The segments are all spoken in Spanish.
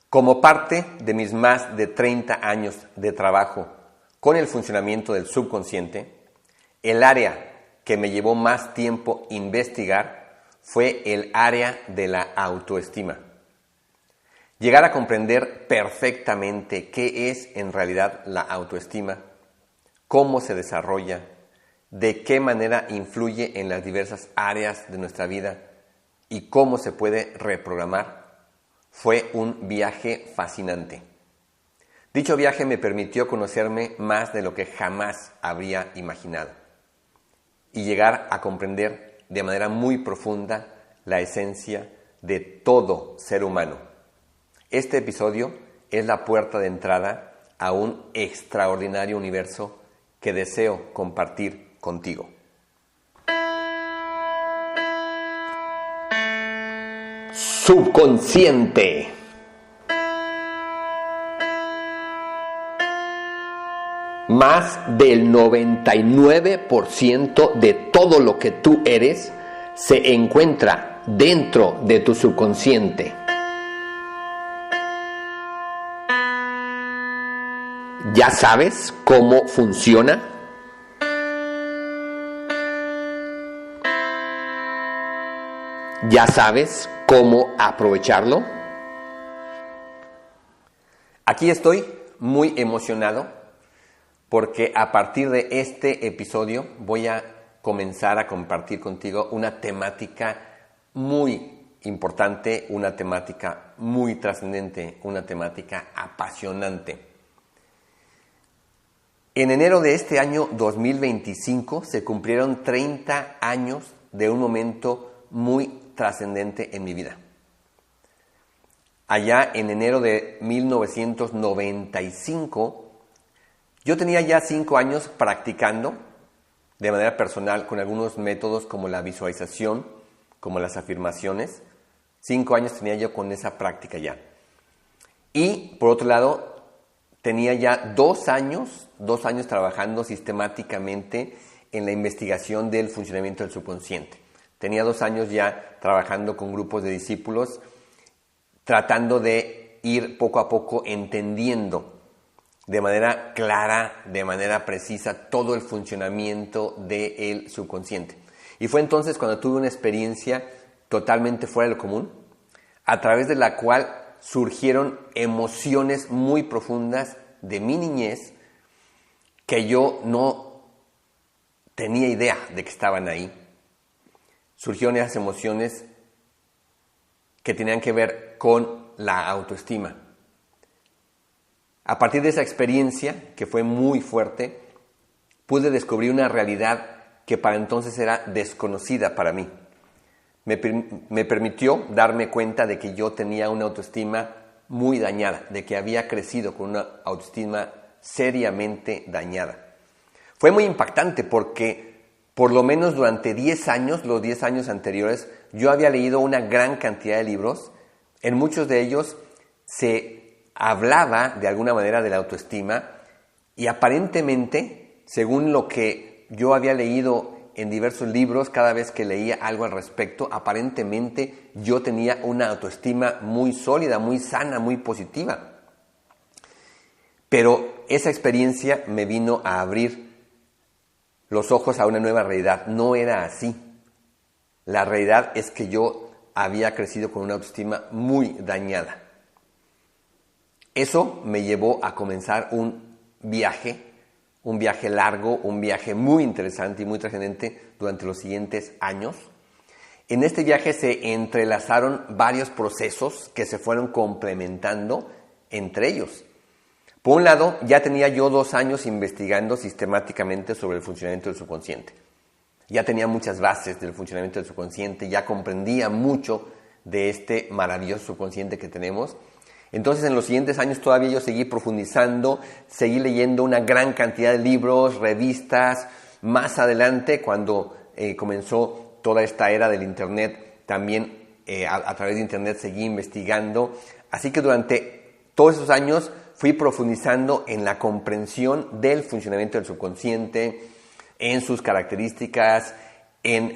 Como parte de mis más de 30 años de trabajo con el funcionamiento del subconsciente, el área que me llevó más tiempo investigar fue el área de la autoestima. Llegar a comprender perfectamente qué es en realidad la autoestima, cómo se desarrolla, de qué manera influye en las diversas áreas de nuestra vida y cómo se puede reprogramar, fue un viaje fascinante. Dicho viaje me permitió conocerme más de lo que jamás habría imaginado y llegar a comprender de manera muy profunda la esencia de todo ser humano. Este episodio es la puerta de entrada a un extraordinario universo que deseo compartir contigo. Subconsciente. Más del 99% de todo lo que tú eres se encuentra dentro de tu subconsciente. ¿Ya sabes cómo funciona? ¿Ya sabes cómo aprovecharlo? Aquí estoy muy emocionado porque a partir de este episodio voy a comenzar a compartir contigo una temática muy importante, una temática muy trascendente, una temática apasionante. En enero de este año 2025 se cumplieron 30 años de un momento muy trascendente en mi vida. Allá en enero de 1995, yo tenía ya 5 años practicando de manera personal con algunos métodos como la visualización, como las afirmaciones. 5 años tenía yo con esa práctica ya. Y por otro lado, tenía ya 2 años trabajando sistemáticamente en la investigación del funcionamiento del subconsciente. Tenía 2 años ya trabajando con grupos de discípulos, tratando de ir poco a poco entendiendo de manera clara, de manera precisa, todo el funcionamiento del subconsciente. Y fue entonces cuando tuve una experiencia totalmente fuera de lo común, a través de la cual surgieron emociones muy profundas de mi niñez que yo no tenía idea de que estaban ahí. Surgieron esas emociones que tenían que ver con la autoestima. A partir de esa experiencia, que fue muy fuerte, pude descubrir una realidad que para entonces era desconocida para mí. Me permitió darme cuenta de que yo tenía una autoestima muy dañada, de que había crecido con una autoestima seriamente dañada. Fue muy impactante porque por lo menos durante 10 años, los 10 años anteriores, yo había leído una gran cantidad de libros. En muchos de ellos se hablaba de alguna manera de la autoestima y aparentemente, según lo que yo había leído en diversos libros, cada vez que leía algo al respecto, aparentemente yo tenía una autoestima muy sólida, muy sana, muy positiva. Pero esa experiencia me vino a abrir los ojos a una nueva realidad. No era así. La realidad es que yo había crecido con una autoestima muy dañada. Eso me llevó a comenzar un viaje largo, un viaje muy interesante y muy trascendente durante los siguientes años. En este viaje se entrelazaron varios procesos que se fueron complementando entre ellos. Por un lado, ya tenía yo 2 años investigando sistemáticamente sobre el funcionamiento del subconsciente. Ya tenía muchas bases del funcionamiento del subconsciente, ya comprendía mucho de este maravilloso subconsciente que tenemos. Entonces, en los siguientes años todavía yo seguí profundizando, seguí leyendo una gran cantidad de libros, revistas. Más adelante, cuando comenzó toda esta era del Internet, también a través de Internet seguí investigando. Así que durante todos esos años fui profundizando en la comprensión del funcionamiento del subconsciente, en sus características,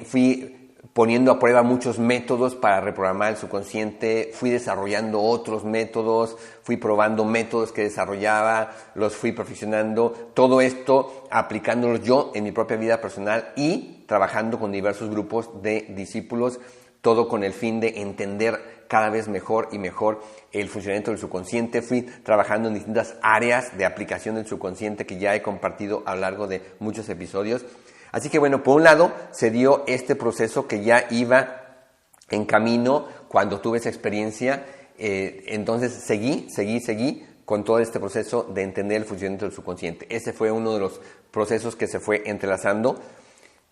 fui poniendo a prueba muchos métodos para reprogramar el subconsciente, fui desarrollando otros métodos, fui probando métodos que desarrollaba, los fui perfeccionando, todo esto aplicándolos yo en mi propia vida personal y trabajando con diversos grupos de discípulos, todo con el fin de entender cada vez mejor y mejor el funcionamiento del subconsciente. Fui trabajando en distintas áreas de aplicación del subconsciente que ya he compartido a lo largo de muchos episodios. Así que bueno, por un lado se dio este proceso que ya iba en camino cuando tuve esa experiencia, entonces seguí con todo este proceso de entender el funcionamiento del subconsciente. Ese fue uno de los procesos que se fue entrelazando,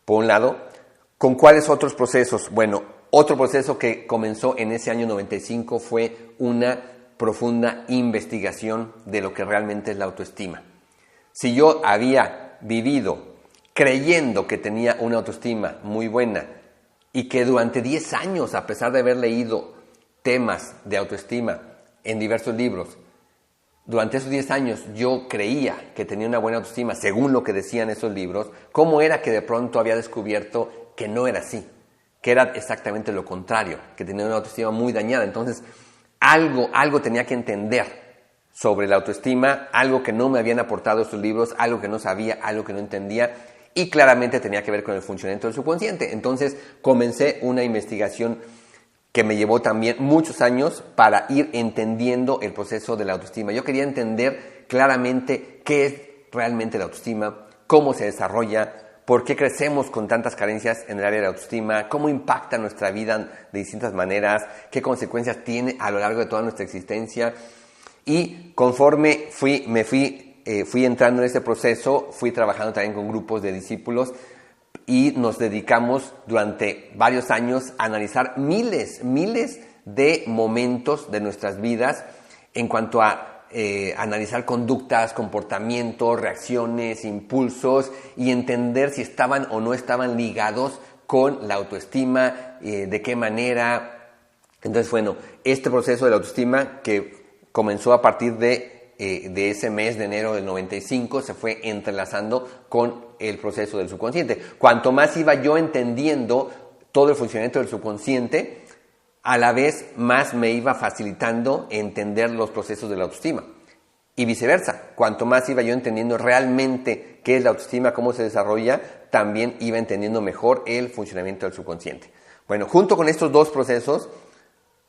por un lado. ¿Con cuáles otros procesos? Bueno, otro proceso que comenzó en ese año 95 fue una profunda investigación de lo que realmente es la autoestima. Si yo había vivido creyendo que tenía una autoestima muy buena y que durante 10 años, a pesar de haber leído temas de autoestima en diversos libros, durante esos 10 años yo creía que tenía una buena autoestima según lo que decían esos libros, ¿cómo era que de pronto había descubierto que no era así? Que era exactamente lo contrario, que tenía una autoestima muy dañada. Entonces, algo tenía que entender sobre la autoestima, algo que no me habían aportado estos libros, algo que no sabía, algo que no entendía, y claramente tenía que ver con el funcionamiento del subconsciente. Entonces comencé una investigación que me llevó también muchos años para ir entendiendo el proceso de la autoestima. Yo quería entender claramente qué es realmente la autoestima, cómo se desarrolla, por qué crecemos con tantas carencias en el área de la autoestima, cómo impacta nuestra vida de distintas maneras, qué consecuencias tiene a lo largo de toda nuestra existencia. Y conforme fui entrando en este proceso, fui trabajando también con grupos de discípulos y nos dedicamos durante varios años a analizar miles de momentos de nuestras vidas en cuanto a analizar conductas, comportamientos, reacciones, impulsos y entender si estaban o no estaban ligados con la autoestima, de qué manera. Entonces, bueno, este proceso de la autoestima que comenzó a partir de ese mes de enero del 95 se fue entrelazando con el proceso del subconsciente. Cuanto más iba yo entendiendo todo el funcionamiento del subconsciente, a la vez más me iba facilitando entender los procesos de la autoestima. Y viceversa, cuanto más iba yo entendiendo realmente qué es la autoestima, cómo se desarrolla, también iba entendiendo mejor el funcionamiento del subconsciente. Bueno, junto con estos dos procesos,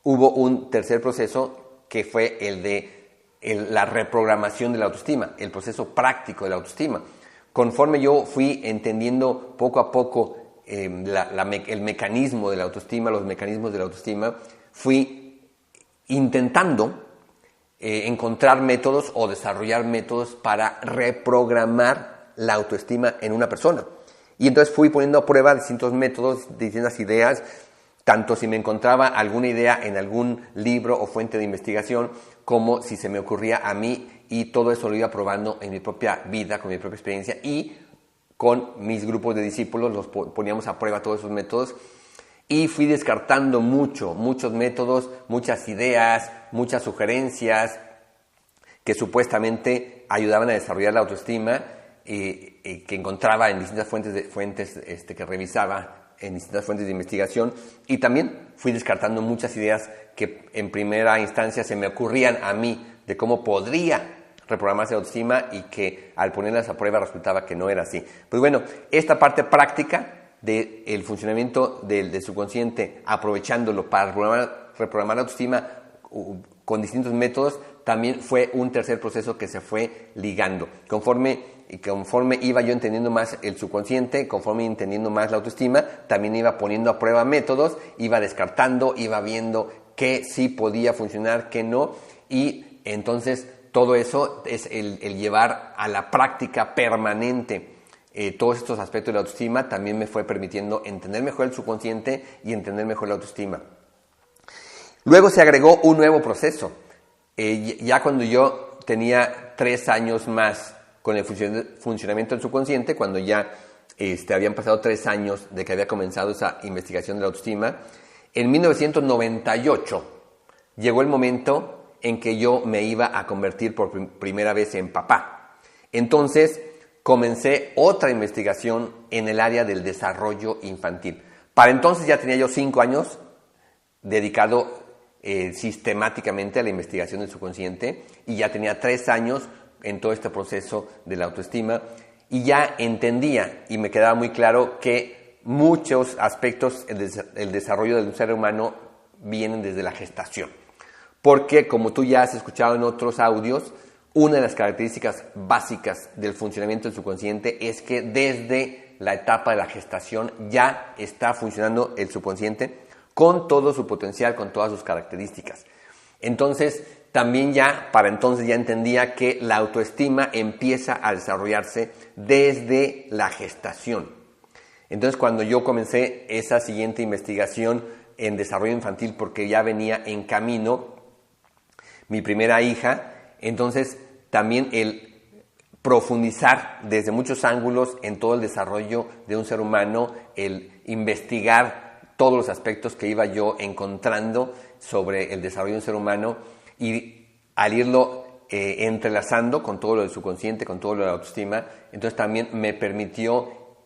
hubo un tercer proceso que fue el de la reprogramación de la autoestima, el proceso práctico de la autoestima. Conforme yo fui entendiendo poco a poco el mecanismo de la autoestima, los mecanismos de la autoestima, fui intentando encontrar métodos o desarrollar métodos para reprogramar la autoestima en una persona. Y entonces fui poniendo a prueba distintos métodos, distintas ideas, tanto si me encontraba alguna idea en algún libro o fuente de investigación, como si se me ocurría a mí, y todo eso lo iba probando en mi propia vida, con mi propia experiencia, y con mis grupos de discípulos los poníamos a prueba todos esos métodos, y fui descartando muchos métodos, muchas ideas, muchas sugerencias que supuestamente ayudaban a desarrollar la autoestima, que encontraba en distintas fuentes que revisaba, en distintas fuentes de investigación, y también fui descartando muchas ideas que en primera instancia se me ocurrían a mí de cómo podría reprogramarse la autoestima y que al ponerlas a prueba resultaba que no era así. Pues bueno, esta parte práctica del funcionamiento del subconsciente, aprovechándolo para reprogramar la autoestima con distintos métodos, también fue un tercer proceso que se fue ligando. Conforme iba yo entendiendo más el subconsciente, conforme entendiendo más la autoestima, también iba poniendo a prueba métodos, iba descartando, iba viendo qué sí podía funcionar, qué no, y entonces todo eso es el llevar a la práctica permanente todos estos aspectos de la autoestima. También me fue permitiendo entender mejor el subconsciente y entender mejor la autoestima. Luego se agregó un nuevo proceso. Ya cuando yo tenía 3 años más con el funcionamiento del subconsciente, cuando ya habían pasado 3 años de que había comenzado esa investigación de la autoestima, en 1998 llegó el momento en que yo me iba a convertir por primera vez en papá. Entonces comencé otra investigación en el área del desarrollo infantil. Para entonces ya tenía yo 5 años dedicado sistemáticamente a la investigación del subconsciente y ya tenía 3 años en todo este proceso de la autoestima y ya entendía y me quedaba muy claro que muchos aspectos del desarrollo del ser humano vienen desde la gestación. Porque, como tú ya has escuchado en otros audios, una de las características básicas del funcionamiento del subconsciente es que desde la etapa de la gestación ya está funcionando el subconsciente con todo su potencial, con todas sus características. Entonces, también para entonces ya entendía que la autoestima empieza a desarrollarse desde la gestación. Entonces, cuando yo comencé esa siguiente investigación en desarrollo infantil, porque ya venía en camino mi primera hija, entonces también el profundizar desde muchos ángulos en todo el desarrollo de un ser humano, el investigar todos los aspectos que iba yo encontrando sobre el desarrollo de un ser humano y al irlo entrelazando con todo lo del subconsciente, con todo lo de la autoestima, entonces también me permitió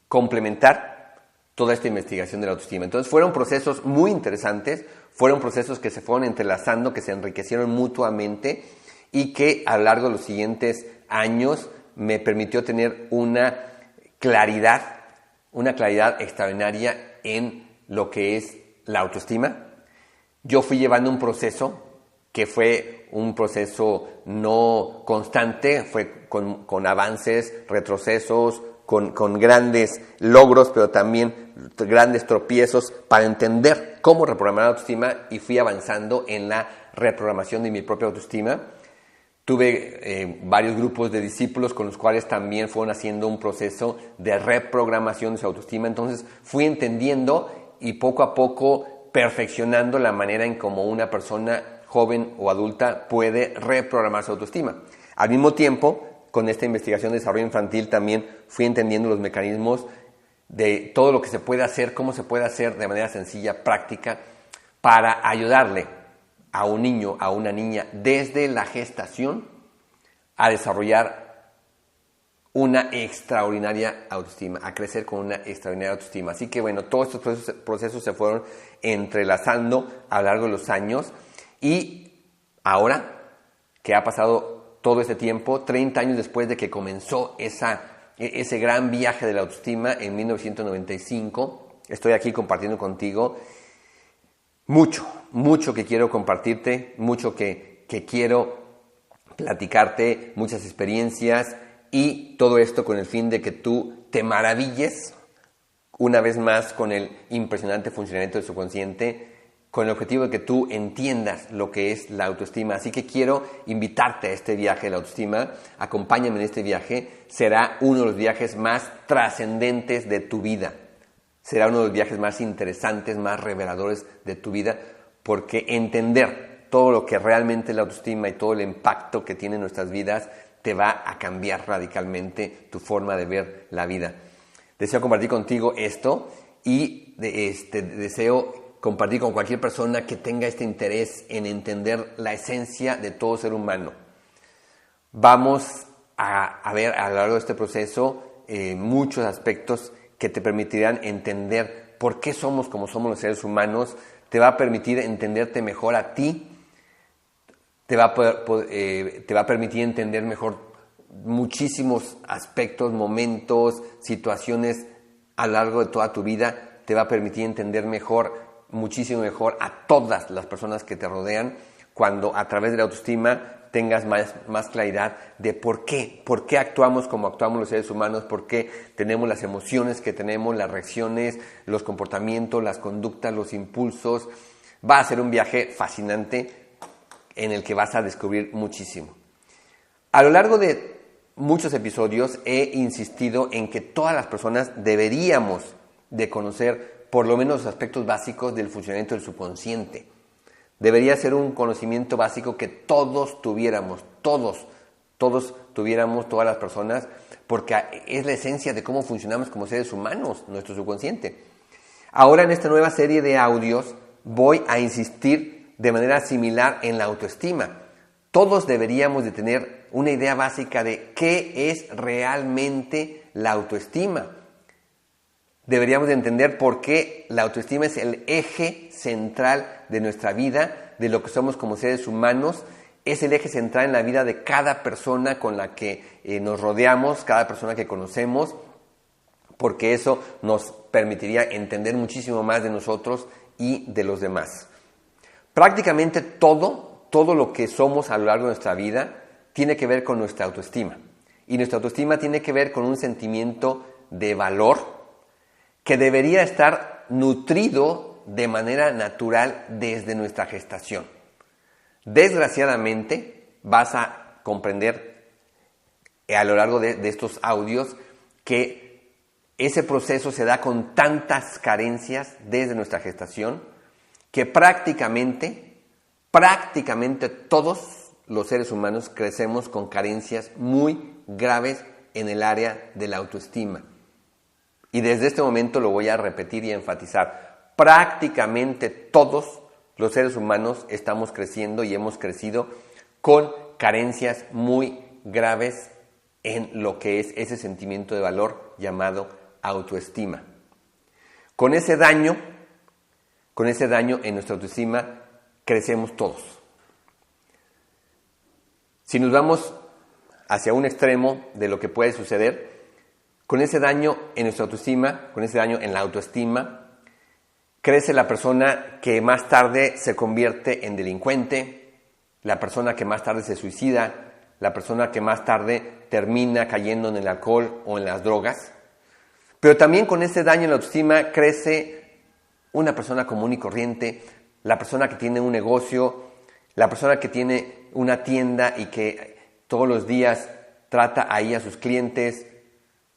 complementar toda esta investigación de la autoestima. Entonces fueron procesos muy interesantes, fueron procesos que se fueron entrelazando, que se enriquecieron mutuamente y que a lo largo de los siguientes años me permitió tener una claridad extraordinaria en lo que es la autoestima. Yo fui llevando un proceso que fue un proceso no constante, fue con avances, retrocesos, con grandes logros, pero también grandes tropiezos para entender cómo reprogramar la autoestima y fui avanzando en la reprogramación de mi propia autoestima. Tuve varios grupos de discípulos con los cuales también fueron haciendo un proceso de reprogramación de su autoestima. Entonces fui entendiendo y poco a poco perfeccionando la manera en cómo una persona joven o adulta puede reprogramar su autoestima. Al mismo tiempo, con esta investigación de desarrollo infantil también fui entendiendo los mecanismos de todo lo que se puede hacer, cómo se puede hacer de manera sencilla, práctica, para ayudarle a un niño, a una niña, desde la gestación a desarrollar una extraordinaria autoestima, a crecer con una extraordinaria autoestima. Así que bueno, todos estos procesos se fueron entrelazando a lo largo de los años y ahora que ha pasado todo este tiempo, 30 años después de que comenzó ese gran viaje de la autoestima en 1995, estoy aquí compartiendo contigo mucho que quiero compartirte, mucho que quiero platicarte, muchas experiencias y todo esto con el fin de que tú te maravilles una vez más con el impresionante funcionamiento del subconsciente, con el objetivo de que tú entiendas lo que es la autoestima. Así que quiero invitarte a este viaje de la autoestima. Acompáñame en este viaje. Será uno de los viajes más trascendentes de tu vida. Será uno de los viajes más interesantes, más reveladores de tu vida, porque entender todo lo que realmente es la autoestima y todo el impacto que tiene en nuestras vidas te va a cambiar radicalmente tu forma de ver la vida. Deseo compartir contigo esto y deseo compartir con cualquier persona que tenga este interés en entender la esencia de todo ser humano. Vamos a ver a lo largo de este proceso muchos aspectos que te permitirán entender por qué somos como somos los seres humanos, te va a permitir entenderte mejor a ti, te va a permitir entender mejor muchísimos aspectos, momentos, situaciones a lo largo de toda tu vida, te va a permitir entender muchísimo mejor a todas las personas que te rodean cuando a través de la autoestima tengas más claridad de por qué actuamos como actuamos los seres humanos, por qué tenemos las emociones que tenemos, las reacciones, los comportamientos, las conductas, los impulsos. Va a ser un viaje fascinante en el que vas a descubrir muchísimo. A lo largo de muchos episodios he insistido en que todas las personas deberíamos de conocer por lo menos los aspectos básicos del funcionamiento del subconsciente. Debería ser un conocimiento básico que todos tuviéramos, todas las personas, porque es la esencia de cómo funcionamos como seres humanos, nuestro subconsciente. Ahora en esta nueva serie de audios voy a insistir de manera similar en la autoestima. Todos deberíamos de tener una idea básica de qué es realmente la autoestima. deberíamos de entender por qué la autoestima es el eje central de nuestra vida, de lo que somos como seres humanos. Es el eje central en la vida de cada persona con la que nos rodeamos, cada persona que conocemos, porque eso nos permitiría entender muchísimo más de nosotros y de los demás. Prácticamente todo lo que somos a lo largo de nuestra vida tiene que ver con nuestra autoestima. Y nuestra autoestima tiene que ver con un sentimiento de valor que debería estar nutrido de manera natural desde nuestra gestación. Desgraciadamente, vas a comprender a lo largo de estos audios que ese proceso se da con tantas carencias desde nuestra gestación que prácticamente todos los seres humanos crecemos con carencias muy graves en el área de la autoestima. Y desde este momento lo voy a repetir y enfatizar. Prácticamente todos los seres humanos estamos creciendo y hemos crecido con carencias muy graves en lo que es ese sentimiento de valor llamado autoestima. Con ese daño en nuestra autoestima crecemos todos. Si nos vamos hacia un extremo de lo que puede suceder, con ese daño en nuestra autoestima, con ese daño en la autoestima, crece la persona que más tarde se convierte en delincuente, la persona que más tarde se suicida, la persona que más tarde termina cayendo en el alcohol o en las drogas. Pero también con ese daño en la autoestima crece una persona común y corriente, la persona que tiene un negocio, la persona que tiene una tienda y que todos los días trata ahí a sus clientes,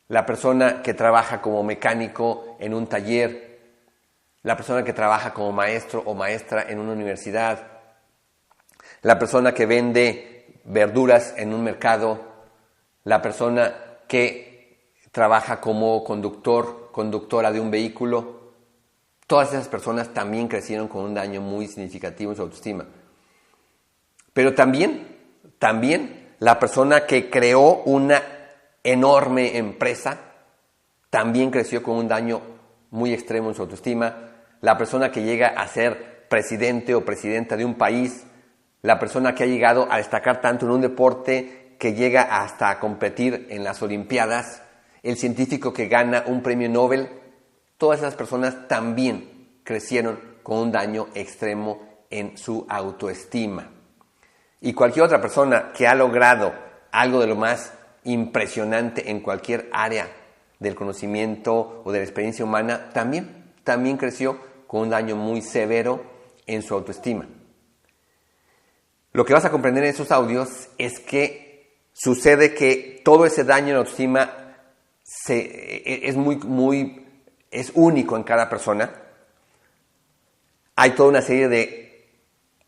la persona que trabaja como mecánico en un taller, la persona que trabaja como maestro o maestra en una universidad, la persona que vende verduras en un mercado, la persona que trabaja como conductora de un vehículo. Todas esas personas también crecieron con un daño muy significativo en su autoestima. Pero también la persona que creó una enorme empresa también creció con un daño muy extremo en su autoestima. La persona que llega a ser presidente o presidenta de un país, la persona que ha llegado a destacar tanto en un deporte que llega hasta a competir en las Olimpiadas, el científico que gana un premio Nobel, todas esas personas también crecieron con un daño extremo en su autoestima. Y cualquier otra persona que ha logrado algo de lo más impresionante en cualquier área del conocimiento o de la experiencia humana, también creció con un daño muy severo en su autoestima. Lo que vas a comprender en esos audios es que sucede que todo ese daño en la autoestima es único en cada persona. Hay toda una serie de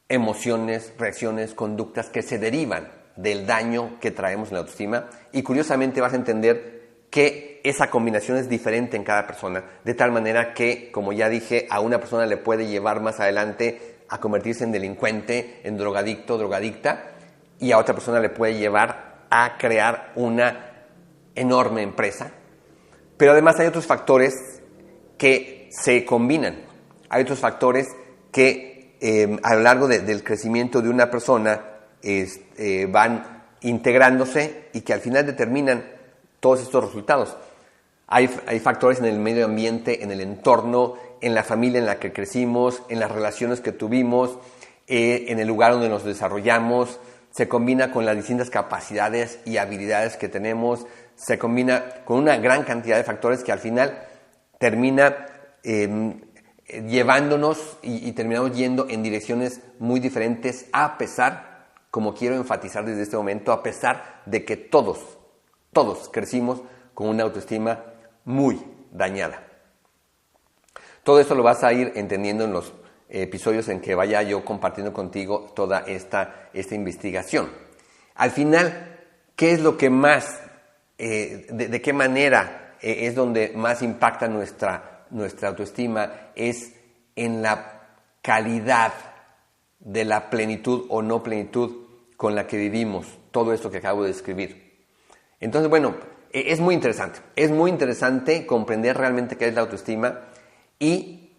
emociones, reacciones, conductas que se derivan del daño que traemos en la autoestima, y curiosamente vas a entender que esa combinación es diferente en cada persona, de tal manera que, como ya dije, a una persona le puede llevar más adelante a convertirse en delincuente, en drogadicto, drogadicta, y a otra persona le puede llevar a crear una enorme empresa. Pero además hay otros factores que se combinan, hay otros factores que a lo largo del crecimiento de una persona van integrándose y que al final determinan todos estos resultados. Hay factores en el medio ambiente, en el entorno, en la familia en la que crecimos, en las relaciones que tuvimos, en el lugar donde nos desarrollamos. Se combina con las distintas capacidades y habilidades que tenemos. Se combina con una gran cantidad de factores que al final termina llevándonos y terminamos yendo en direcciones muy diferentes, a pesar, como quiero enfatizar desde este momento, a pesar de que todos crecimos con una autoestima muy dañada. Todo esto lo vas a ir entendiendo en los episodios en que vaya yo compartiendo contigo toda esta investigación. Al final, ¿qué es lo que más, de qué manera es donde más impacta nuestra autoestima? Es en la calidad de la plenitud o no plenitud con la que vivimos todo esto que acabo de describir. Entonces, bueno, Es muy interesante comprender realmente qué es la autoestima y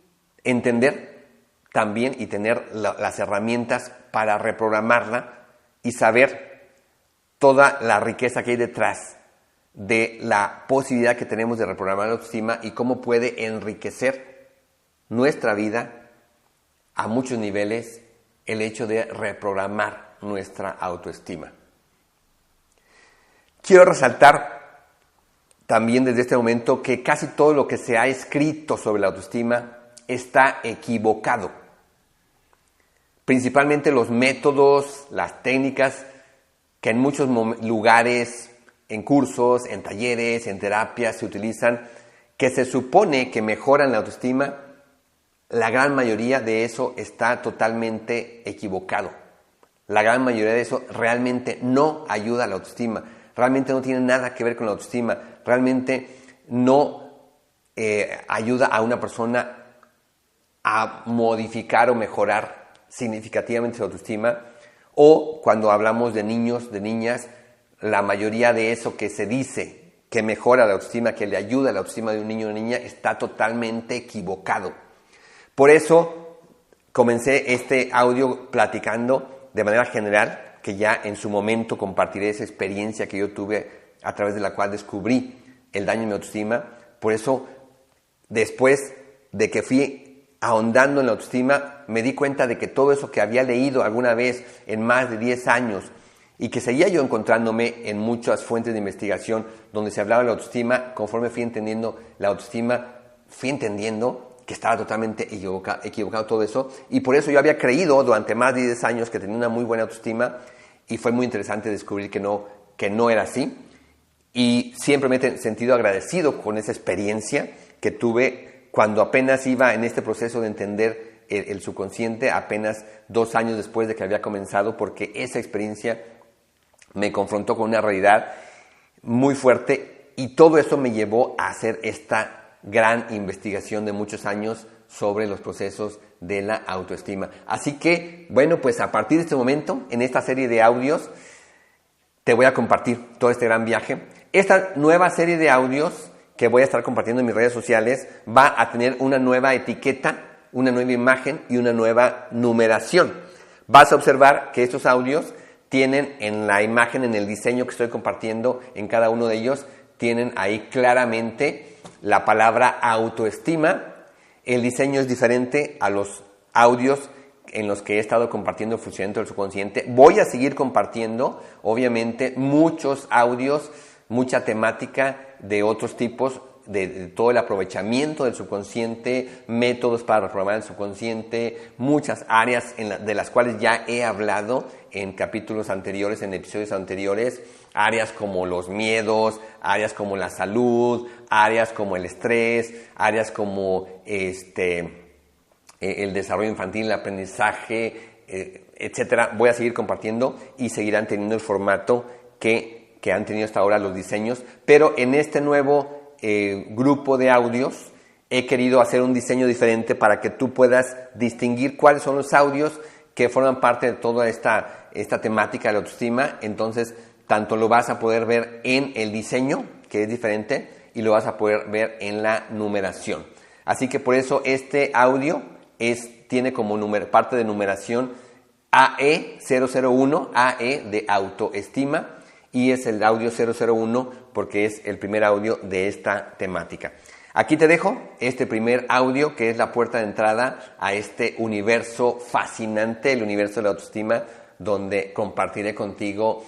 entender también y tener las herramientas para reprogramarla y saber toda la riqueza que hay detrás de la posibilidad que tenemos de reprogramar la autoestima y cómo puede enriquecer nuestra vida a muchos niveles el hecho de reprogramar nuestra autoestima. Quiero resaltar también desde este momento que casi todo lo que se ha escrito sobre la autoestima está equivocado. Principalmente los métodos, las técnicas que en muchos lugares, en cursos, en talleres, en terapias se utilizan, que se supone que mejoran la autoestima, la gran mayoría de eso está totalmente equivocado. La gran mayoría de eso realmente no ayuda a la autoestima, realmente no tiene nada que ver con la autoestima, realmente no ayuda a una persona a modificar o mejorar significativamente su autoestima. O cuando hablamos de niños, de niñas, la mayoría de eso que se dice que mejora la autoestima, que le ayuda a la autoestima de un niño o una niña, está totalmente equivocado. Por eso comencé este audio platicando de manera general, que ya en su momento compartiré esa experiencia que yo tuve a través de la cual descubrí el daño en mi autoestima. Por eso, después de que fui ahondando en la autoestima, me di cuenta de que todo eso que había leído alguna vez en más de 10 años y que seguía yo encontrándome en muchas fuentes de investigación donde se hablaba de la autoestima, conforme fui entendiendo la autoestima, fui entendiendo que estaba totalmente equivocado todo eso, y por eso yo había creído durante más de 10 años que tenía una muy buena autoestima, y fue muy interesante descubrir que no era así, y siempre me he sentido agradecido con esa experiencia que tuve cuando apenas iba en este proceso de entender el subconsciente, apenas 2 años después de que había comenzado, porque esa experiencia me confrontó con una realidad muy fuerte, y todo eso me llevó a hacer esta gran investigación de muchos años sobre los procesos de la autoestima. Así que, bueno, pues a partir de este momento, en esta serie de audios, te voy a compartir todo este gran viaje. Esta nueva serie de audios que voy a estar compartiendo en mis redes sociales va a tener una nueva etiqueta, una nueva imagen y una nueva numeración. Vas a observar que estos audios tienen en la imagen, en el diseño que estoy compartiendo, en cada uno de ellos, tienen ahí claramente la palabra autoestima. El diseño es diferente a los audios en los que he estado compartiendo el funcionamiento del subconsciente. Voy a seguir compartiendo, obviamente, muchos audios, mucha temática de otros tipos, de todo el aprovechamiento del subconsciente, métodos para reprogramar el subconsciente, muchas áreas de las cuales ya he hablado en capítulos anteriores, en episodios anteriores, áreas como los miedos, áreas como la salud, áreas como el estrés, áreas como el desarrollo infantil, el aprendizaje, etcétera. Voy a seguir compartiendo y seguirán teniendo el formato que han tenido hasta ahora los diseños, pero en este nuevo grupo de audios he querido hacer un diseño diferente para que tú puedas distinguir cuáles son los audios que forman parte de toda esta temática de la autoestima. Entonces, tanto lo vas a poder ver en el diseño, que es diferente, y lo vas a poder ver en la numeración. Así que por eso este audio tiene como parte de numeración AE001, AE de autoestima, y es el audio 001 porque es el primer audio de esta temática. Aquí te dejo este primer audio, que es la puerta de entrada a este universo fascinante, el universo de la autoestima, donde compartiré contigo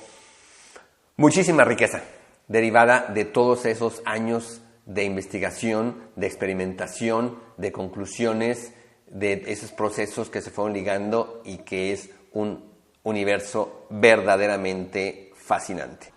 muchísima riqueza derivada de todos esos años de investigación, de experimentación, de conclusiones, de esos procesos que se fueron ligando, y que es un universo verdaderamente fascinante.